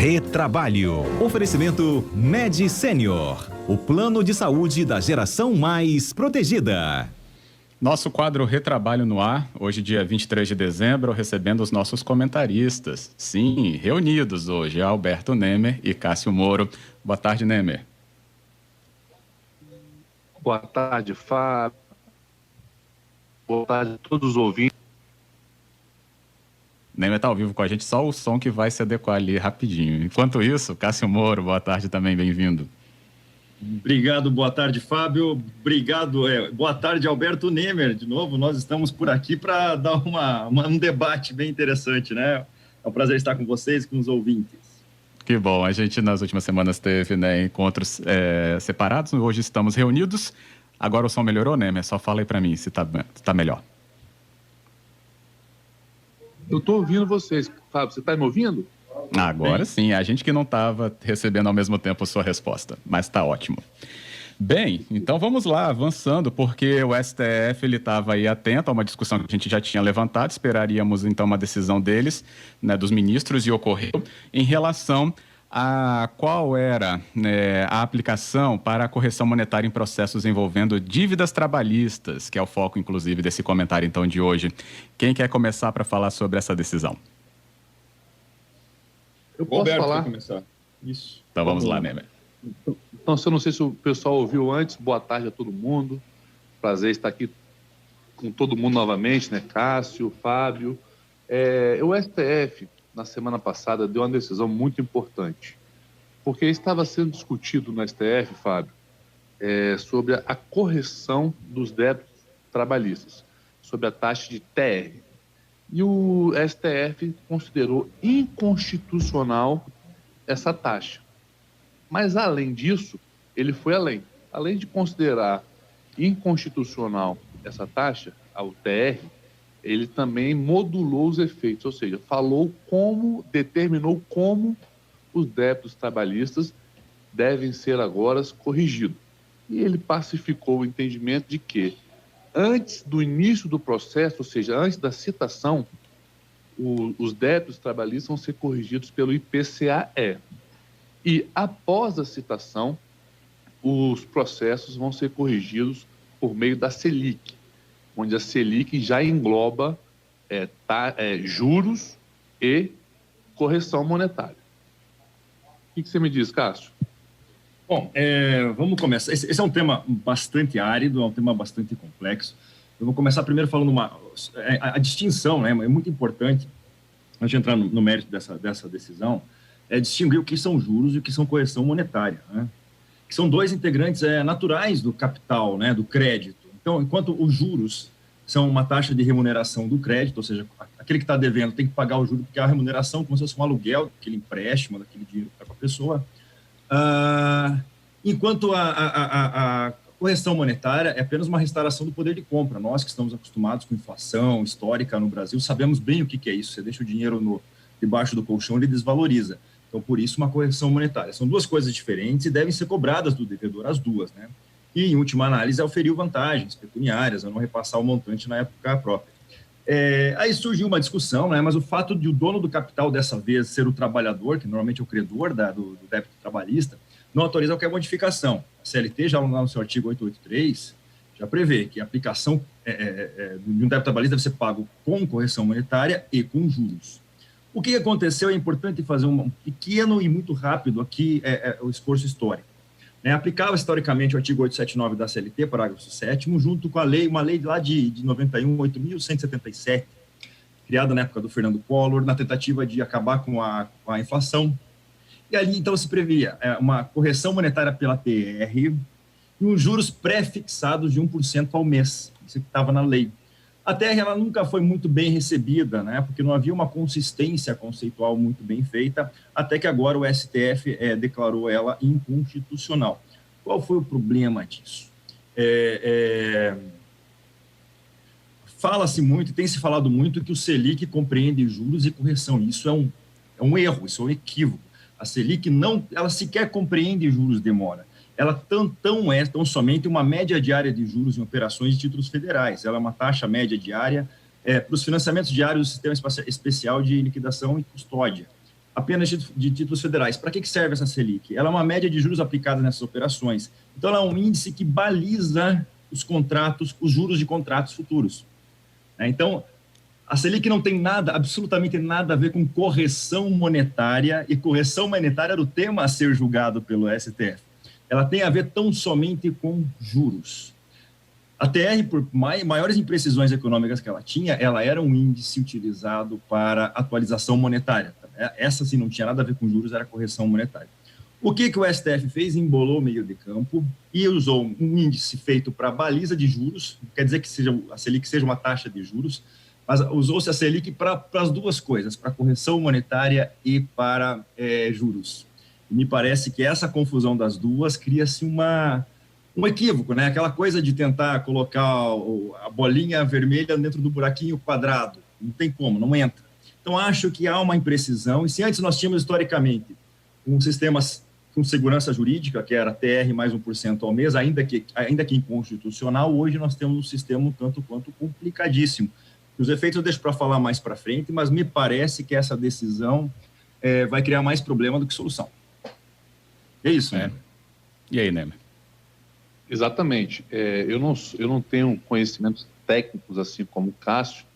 Retrabalho. Oferecimento Med Senior, o plano de saúde da geração mais protegida. Nosso quadro Retrabalho no ar, hoje dia 23 de dezembro, recebendo os nossos comentaristas. Sim, reunidos hoje, Alberto Nemer e Cássio Moro. Boa tarde, Nemer. Boa tarde, Fábio. Boa tarde a todos os ouvintes. Nemer está ao vivo com a gente, só o som que vai se adequar ali rapidinho. Enquanto isso, Cássio Moro, boa tarde também, bem-vindo. Obrigado, boa tarde, Fábio. Obrigado, boa tarde, Alberto Nemer. De novo, nós estamos por aqui para dar um debate bem interessante, né? É um prazer estar com vocês e com os ouvintes. Que bom, a gente nas últimas semanas teve encontros separados, hoje estamos reunidos. Agora o som melhorou, Nemer? Só fala aí para mim se tá melhor. Eu estou ouvindo vocês, Fábio, você está me ouvindo? Agora sim, a gente que não estava recebendo ao mesmo tempo a sua resposta, mas está ótimo. Bem, então vamos lá, avançando, porque o STF estava aí atento a uma discussão que a gente já tinha levantado, esperaríamos então uma decisão deles, né, dos ministros, e ocorreu em relação a qual era a aplicação para a correção monetária em processos envolvendo dívidas trabalhistas, que é o foco, inclusive, desse comentário então de hoje. Quem quer começar para falar sobre essa decisão? Eu posso Roberto, falar? Começar. Isso. Então vamos lá, Nemer. Então, eu não sei se o pessoal ouviu antes, boa tarde a todo mundo. Prazer estar aqui com todo mundo novamente, né? Cássio, Fábio. O STF, na semana passada, deu uma decisão muito importante, porque estava sendo discutido no STF, Fábio, sobre a correção dos débitos trabalhistas, sobre a taxa de TR. E o STF considerou inconstitucional essa taxa. Mas, além disso, ele foi além. Além de considerar inconstitucional essa taxa, a UTR, ele também modulou os efeitos, ou seja, determinou como os débitos trabalhistas devem ser agora corrigidos. E ele pacificou o entendimento de que, antes do início do processo, ou seja, antes da citação, os débitos trabalhistas vão ser corrigidos pelo IPCA-E. E, após a citação, os processos vão ser corrigidos por meio da Selic, onde a Selic já engloba juros e correção monetária. O que você me diz, Cássio? Bom, vamos começar. Esse é um tema bastante árido, é um tema bastante complexo. Eu vou começar primeiro falando a distinção, né? É muito importante, antes de entrar no mérito dessa decisão, distinguir o que são juros e o que são correção monetária, né? Que são dois integrantes naturais do capital, né? Do crédito. Então, enquanto os juros são uma taxa de remuneração do crédito, ou seja, aquele que está devendo tem que pagar o juro, porque é a remuneração como se fosse um aluguel, aquele empréstimo, daquele dinheiro para a pessoa. Enquanto a correção monetária é apenas uma restauração do poder de compra. Nós que estamos acostumados com inflação histórica no Brasil sabemos bem o que é isso. Você deixa o dinheiro debaixo do colchão, ele desvaloriza. Então, por isso, uma correção monetária. São duas coisas diferentes e devem ser cobradas do devedor as duas, né? E, em última análise, auferiu vantagens pecuniárias, a não repassar o montante na época própria. Aí surgiu uma discussão, né? Mas o fato de o dono do capital, dessa vez, ser o trabalhador, que normalmente é o credor do débito trabalhista, não autoriza qualquer modificação. A CLT, já lá no seu artigo 883, já prevê que a aplicação de um débito trabalhista deve ser pago com correção monetária e com juros. O que aconteceu é importante fazer um pequeno e muito rápido aqui o esforço histórico. Aplicava historicamente o artigo 879 da CLT, parágrafo 7º, junto com uma lei lá de 91, 8.177, criada na época do Fernando Collor, na tentativa de acabar com a inflação. E ali, então, se previa uma correção monetária pela TR e uns juros pré-fixados de 1% ao mês. Isso que estava na lei. A TR ela nunca foi muito bem recebida, né, porque não havia uma consistência conceitual muito bem feita, até que agora o STF declarou ela inconstitucional. Qual foi o problema disso? Fala-se muito, e tem se falado muito, que o Selic compreende juros e correção. Isso é um erro, isso é um equívoco. A Selic ela sequer compreende juros de mora. Ela tão somente uma média diária de juros em operações de títulos federais. Ela é uma taxa média diária para os financiamentos diários do Sistema Especial de Liquidação e Custódia. apenas de títulos federais. Para que serve essa Selic? Ela é uma média de juros aplicada nessas operações. Então, ela é um índice que baliza os contratos, os juros de contratos futuros. Então, a Selic não tem nada, absolutamente nada a ver com correção monetária, e correção monetária era o tema a ser julgado pelo STF. Ela tem a ver tão somente com juros. A TR, por maiores imprecisões econômicas que ela tinha, ela era um índice utilizado para atualização monetária. Essa, sim, não tinha nada a ver com juros, era correção monetária. O que o STF fez? Embolou o meio de campo e usou um índice feito para baliza de juros, quer dizer que a Selic seja uma taxa de juros, mas usou-se a Selic para as duas coisas, para correção monetária e para juros. E me parece que essa confusão das duas cria-se um equívoco, né? Aquela coisa de tentar colocar a bolinha vermelha dentro do buraquinho quadrado. Não tem como, não entra. Então, acho que há uma imprecisão, e se antes nós tínhamos, historicamente, um sistema com segurança jurídica, que era TR mais 1% ao mês, ainda que inconstitucional, hoje nós temos um sistema um tanto quanto complicadíssimo. Os efeitos eu deixo para falar mais para frente, mas me parece que essa decisão vai criar mais problema do que solução. É isso, né? E aí, Nemer? Exatamente. Eu não tenho conhecimentos técnicos assim como o Cássio,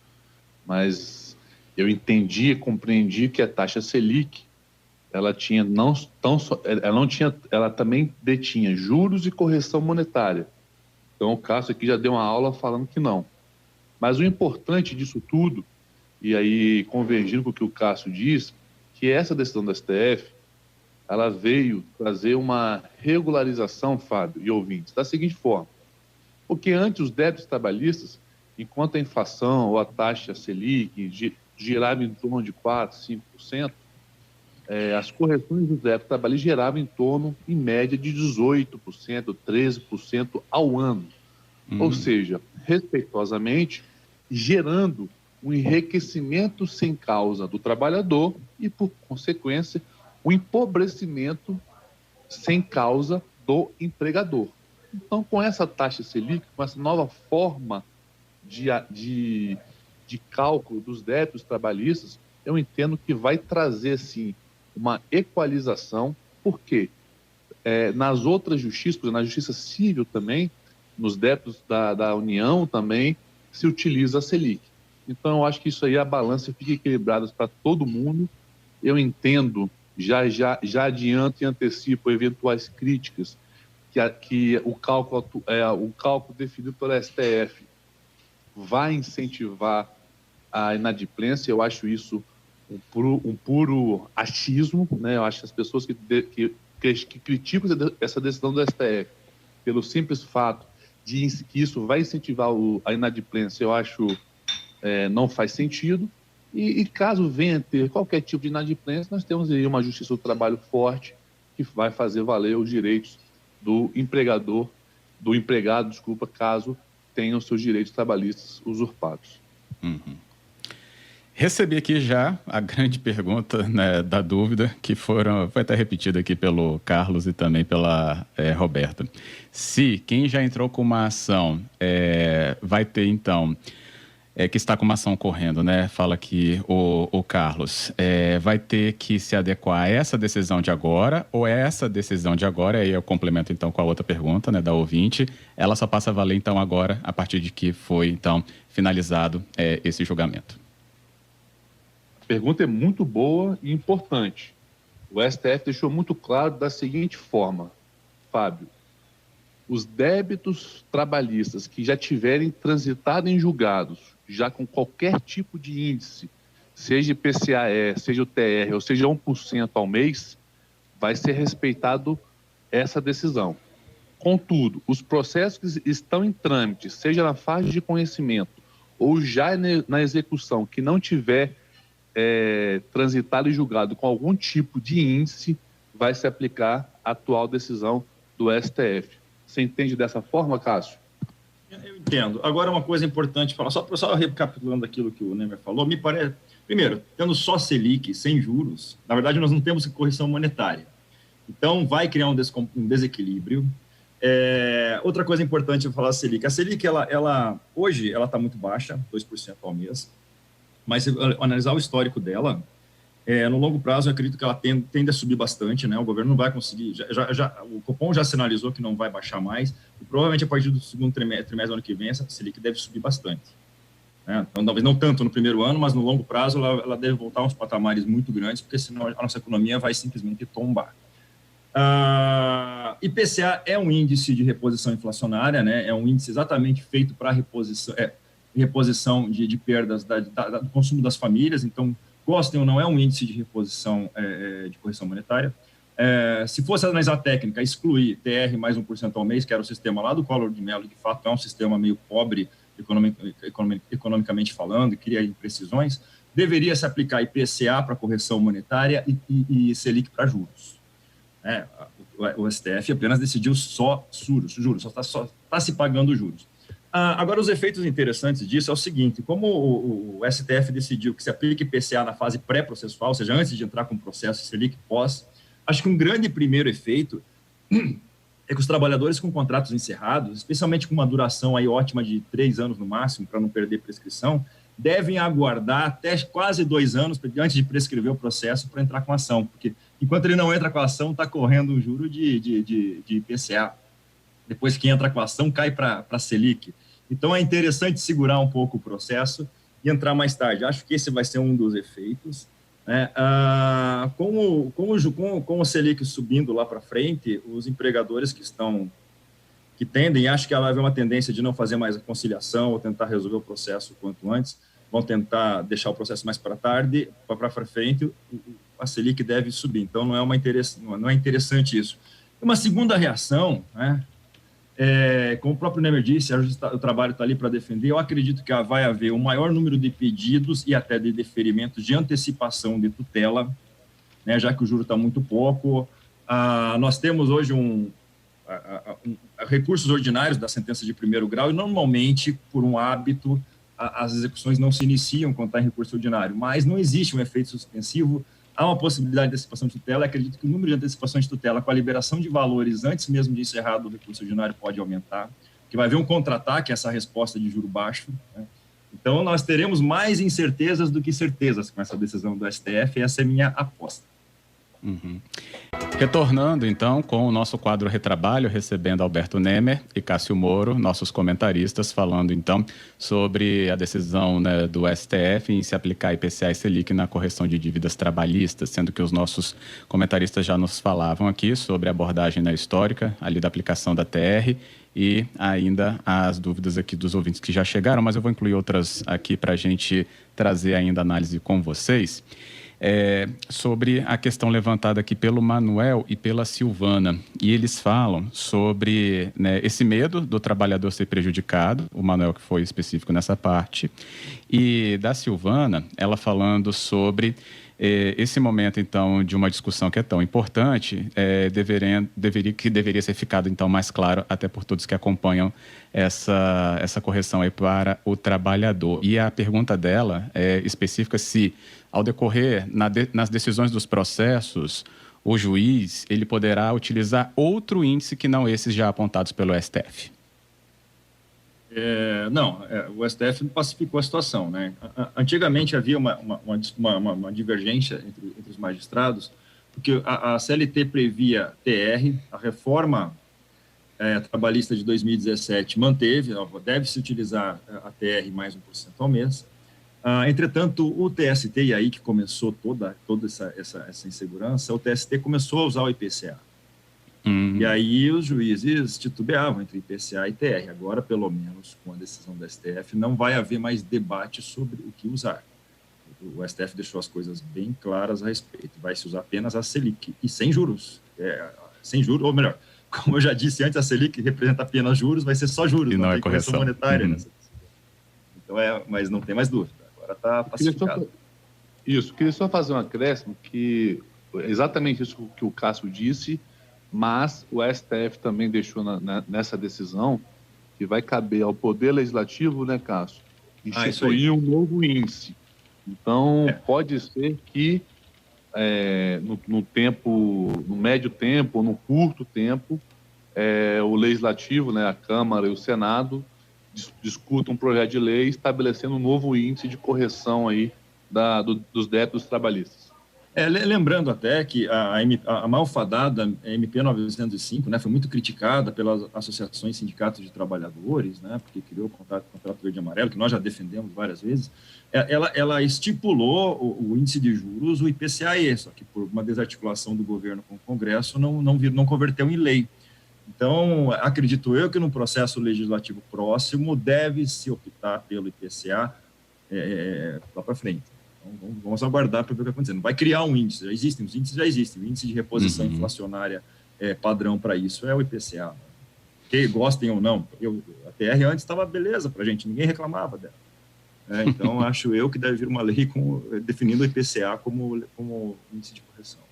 mas eu entendi e compreendi que a taxa Selic ela também detinha juros e correção monetária. Então o Cássio aqui já deu uma aula falando que não. Mas o importante disso tudo, e aí convergindo com o que o Cássio diz, que essa decisão do STF ela veio trazer uma regularização, Fábio e ouvintes, da seguinte forma. Porque antes os débitos trabalhistas, enquanto a inflação ou a taxa Selic girava em torno de 4%, 5%, as correções dos débitos trabalhistas geravam em torno, em média, de 18%, 13% ao ano. Ou seja, respeitosamente, gerando um enriquecimento sem causa do trabalhador e, por consequência, o empobrecimento sem causa do empregador. Então, com essa taxa Selic, com essa nova forma de cálculo dos débitos trabalhistas, eu entendo que vai trazer, sim, uma equalização, porque nas outras justiças, na justiça civil também, nos débitos da União também, se utiliza a Selic. Então, eu acho que isso aí, a balança fica equilibrada para todo mundo. Eu entendo, já adianto e antecipo eventuais críticas, que o cálculo definido pelo STF vai incentivar a inadimplência. Eu acho isso um puro achismo, né? Eu acho que as pessoas que criticam essa decisão do STF pelo simples fato de que isso vai incentivar a inadimplência, eu acho não faz sentido. E caso venha ter qualquer tipo de inadimplência, nós temos aí uma justiça do trabalho forte que vai fazer valer os direitos do empregado, caso tenha os seus direitos trabalhistas usurpados. Uhum. Recebi aqui já a grande pergunta, né, da dúvida, que foi até repetida aqui pelo Carlos e também pela Roberta. Se quem já entrou com uma ação vai ter, então, que está com uma ação correndo, né? Fala aqui o Carlos, vai ter que se adequar a essa decisão de agora, ou essa decisão de agora, aí eu complemento então com a outra pergunta, né, da ouvinte, ela só passa a valer então agora, a partir de que foi então finalizado esse julgamento? A pergunta é muito boa e importante. O STF deixou muito claro da seguinte forma, Fábio: os débitos trabalhistas que já tiverem transitado em julgados, já com qualquer tipo de índice, seja IPCA-E, seja o TR, ou seja 1% ao mês, vai ser respeitado essa decisão. Contudo, os processos que estão em trâmite, seja na fase de conhecimento ou já na execução, que não tiver transitado e julgado com algum tipo de índice, vai se aplicar a atual decisão do STF. Você entende dessa forma, Cássio? Eu entendo. Agora, uma coisa importante falar, só recapitulando aquilo que o Nemer falou, me parece, primeiro, tendo só Selic, sem juros, na verdade nós não temos correção monetária. Então, vai criar um desequilíbrio. Outra coisa importante falar da Selic. A Selic, hoje, ela está muito baixa, 2% ao mês, mas se analisar o histórico dela, No longo prazo, eu acredito que ela tende a subir bastante, né? O governo não vai conseguir, o Copom já sinalizou que não vai baixar mais, e provavelmente a partir do segundo trimestre do ano que vem, essa Selic deve subir bastante. Né? Então, talvez não tanto no primeiro ano, mas no longo prazo ela deve voltar a uns patamares muito grandes, porque senão a nossa economia vai simplesmente tombar. IPCA é um índice de reposição inflacionária, né? É um índice exatamente feito para reposição de perdas do consumo das famílias, então, gostem ou não, é um índice de reposição de correção monetária. Se fosse analisar a técnica, excluir TR mais 1% ao mês, que era o sistema lá do Collor de Mello, de fato é um sistema meio pobre economicamente falando, e cria imprecisões, deveria se aplicar IPCA para correção monetária e Selic para juros. O STF apenas decidiu só juros, só está se pagando juros. Agora, os efeitos interessantes disso é o seguinte: como o STF decidiu que se aplique IPCA na fase pré-processual, ou seja, antes de entrar com o processo Selic pós, acho que um grande primeiro efeito é que os trabalhadores com contratos encerrados, especialmente com uma duração aí ótima de 3 anos no máximo, para não perder prescrição, devem aguardar até quase 2 anos antes de prescrever o processo para entrar com a ação, porque enquanto ele não entra com a ação, está correndo um juro de IPCA. Depois que entra com a ação, cai para a Selic. Então, é interessante segurar um pouco o processo e entrar mais tarde. Acho que esse vai ser um dos efeitos. Né? Com o Selic subindo lá para frente, os empregadores que tendem, acho que ela vai haver uma tendência de não fazer mais a conciliação ou tentar resolver o processo o quanto antes, vão tentar deixar o processo mais para tarde, para frente, a Selic deve subir. Então, não é interessante isso. Uma segunda reação, né? Como o próprio Nemer disse, o trabalho está ali para defender. Eu acredito que vai haver um maior número de pedidos e até de deferimentos de antecipação de tutela, né, já que o juro está muito pouco. Nós temos hoje recursos ordinários da sentença de primeiro grau e, normalmente, por um hábito, as execuções não se iniciam quando está em recurso ordinário, mas não existe um efeito suspensivo. Há uma possibilidade de antecipação de tutela. Acredito que o número de antecipações de tutela com a liberação de valores antes mesmo de encerrado o recurso ordinário pode aumentar, que vai haver um contra-ataque a essa resposta de juro baixo. Né? Então, nós teremos mais incertezas do que certezas com essa decisão do STF, e essa é minha aposta. Uhum. Retornando, então, com o nosso quadro Retrabalho, recebendo Alberto Nemer e Cássio Moro, nossos comentaristas, falando, então, sobre a decisão, né, do STF em se aplicar IPCA e Selic na correção de dívidas trabalhistas, sendo que os nossos comentaristas já nos falavam aqui sobre a abordagem, né, histórica, ali da aplicação da TR, e ainda as dúvidas aqui dos ouvintes que já chegaram, mas eu vou incluir outras aqui para a gente trazer ainda análise com vocês. Sobre a questão levantada aqui pelo Manuel e pela Silvana, e eles falam sobre, né, esse medo do trabalhador ser prejudicado, o Manuel que foi específico nessa parte, e da Silvana, ela falando sobre esse momento, então, de uma discussão que é tão importante, deveria ser ficado, então, mais claro, até por todos que acompanham essa correção aí para o trabalhador. E a pergunta dela é específica se, ao decorrer nas decisões dos processos, o juiz ele poderá utilizar outro índice que não esses já apontados pelo STF. O STF não pacificou a situação, né? Antigamente havia uma divergência entre os magistrados, porque a CLT previa TR, a reforma trabalhista de 2017 manteve, deve-se utilizar a TR mais 1% ao mês. Entretanto, o TST, e aí que começou toda essa insegurança, o TST começou a usar o IPCA. E aí os juízes titubeavam entre IPCA e TR. Agora, pelo menos, com a decisão do STF, não vai haver mais debate sobre o que usar. O STF deixou as coisas bem claras a respeito. Vai se usar apenas a Selic, e sem juros. Sem juros, ou melhor, como eu já disse antes, a Selic representa apenas juros, vai ser só juros, e não é correção monetária. Então, mas não tem mais dúvida. Agora está pacificado. Queria só fazer um acréscimo, que exatamente isso que o Cássio disse, mas o STF também deixou nessa decisão que vai caber ao Poder Legislativo, né, Cássio, instituir um novo índice. Então, pode ser que no médio tempo ou no curto tempo, o Legislativo, né, a Câmara e o Senado, discutam um projeto de lei estabelecendo um novo índice de correção aí dos débitos trabalhistas. Lembrando até que a malfadada MP 905, né, foi muito criticada pelas associações sindicatos de trabalhadores, né, porque criou o contrato verde e amarelo, que nós já defendemos várias vezes. Ela estipulou o índice de juros, o IPCA-E, só que por uma desarticulação do governo com o Congresso não converteu em lei. Então, acredito eu que no processo legislativo próximo deve-se optar pelo IPCA lá para frente. Então, vamos aguardar para ver o que vai acontecer. Não vai criar um índice, os índices já existem. O índice de reposição inflacionária padrão para isso é o IPCA. Que gostem ou não. A TR antes estava beleza para a gente, ninguém reclamava dela. Então, acho eu que deve vir uma lei definindo o IPCA como índice de correção.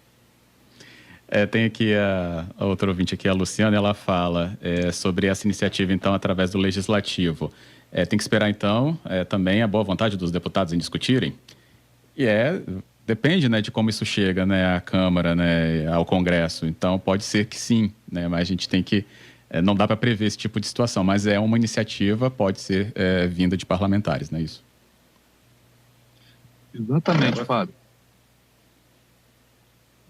Tem aqui a outra ouvinte aqui, a Luciana, ela fala sobre essa iniciativa, então, através do Legislativo. Tem que esperar, então, também a boa vontade dos deputados em discutirem? E depende, né, de como isso chega, né, à Câmara, né, ao Congresso. Então, pode ser que sim, né, mas a gente tem que... não dá para prever esse tipo de situação, mas é uma iniciativa, pode ser vinda de parlamentares, não é isso? Exatamente, Fábio.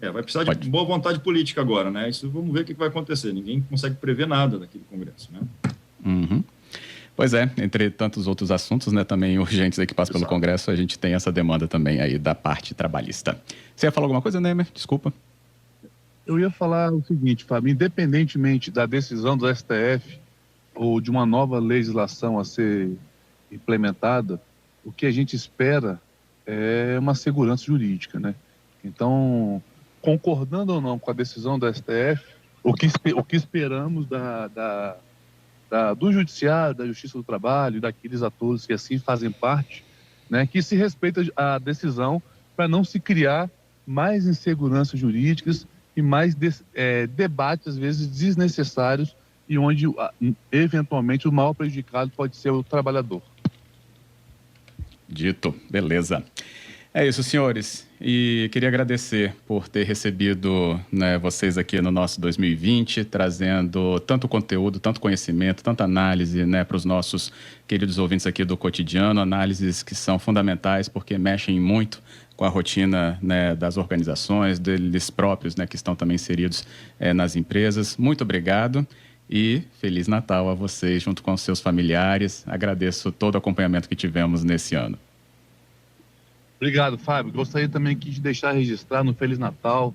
Vai precisar de boa vontade política agora, né? Isso vamos ver o que vai acontecer. Ninguém consegue prever nada daquele Congresso, né? Uhum. Pois entre tantos outros assuntos, né, também urgentes aí que passam pelo Congresso, a gente tem essa demanda também aí da parte trabalhista. Você ia falar alguma coisa, Nemer? Desculpa. Eu ia falar o seguinte, Fábio, independentemente da decisão do STF ou de uma nova legislação a ser implementada, o que a gente espera é uma segurança jurídica, né? Então, concordando ou não com a decisão do STF, o que esperamos do Judiciário, da Justiça do Trabalho, daqueles atores que assim fazem parte, né, que se respeita a decisão para não se criar mais inseguranças jurídicas e mais debates, às vezes, desnecessários e onde, eventualmente, o maior prejudicado pode ser o trabalhador. Dito. Beleza. É isso, senhores. E queria agradecer por ter recebido, né, vocês aqui no nosso 2020, trazendo tanto conteúdo, tanto conhecimento, tanta análise, né, para os nossos queridos ouvintes aqui do Cotidiano, análises que são fundamentais porque mexem muito com a rotina, né, das organizações, deles próprios, né, que estão também inseridos nas empresas. Muito obrigado e Feliz Natal a vocês junto com os seus familiares. Agradeço todo o acompanhamento que tivemos nesse ano. Obrigado, Fábio. Gostaria também aqui de deixar registrado um Feliz Natal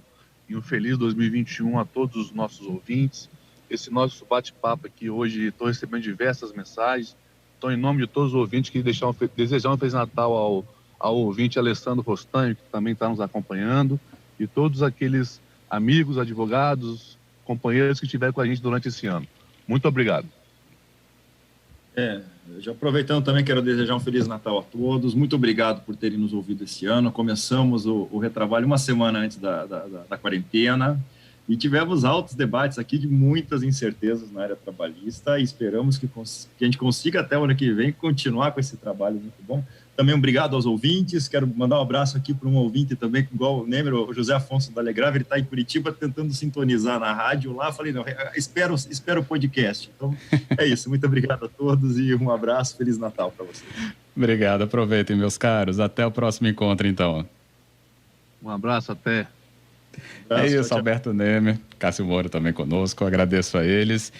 e um Feliz 2021 a todos os nossos ouvintes. Esse nosso bate-papo aqui hoje, estou recebendo diversas mensagens. Então, em nome de todos os ouvintes, queria desejar um Feliz Natal ao ouvinte Alessandro Rostanho, que também está nos acompanhando, e todos aqueles amigos, advogados, companheiros que estiveram com a gente durante esse ano. Muito obrigado. Já aproveitando também, quero desejar um Feliz Natal a todos. Muito obrigado por terem nos ouvido esse ano. Começamos o retrabalho uma semana antes da quarentena e tivemos altos debates aqui de muitas incertezas na área trabalhista e esperamos que a gente consiga até o ano que vem continuar com esse trabalho muito bom. Também obrigado aos ouvintes. Quero mandar um abraço aqui para um ouvinte também, igual o Nemer, o José Afonso da Alegrave. Ele está em Curitiba tentando sintonizar na rádio lá. Falei, não, espero o podcast. Então, é isso. Muito obrigado a todos e um abraço. Feliz Natal para vocês. Obrigado. Aproveitem, meus caros. Até o próximo encontro, então. Um abraço, até. É isso, Alberto Nemer, Cássio Moura também conosco. Agradeço a eles.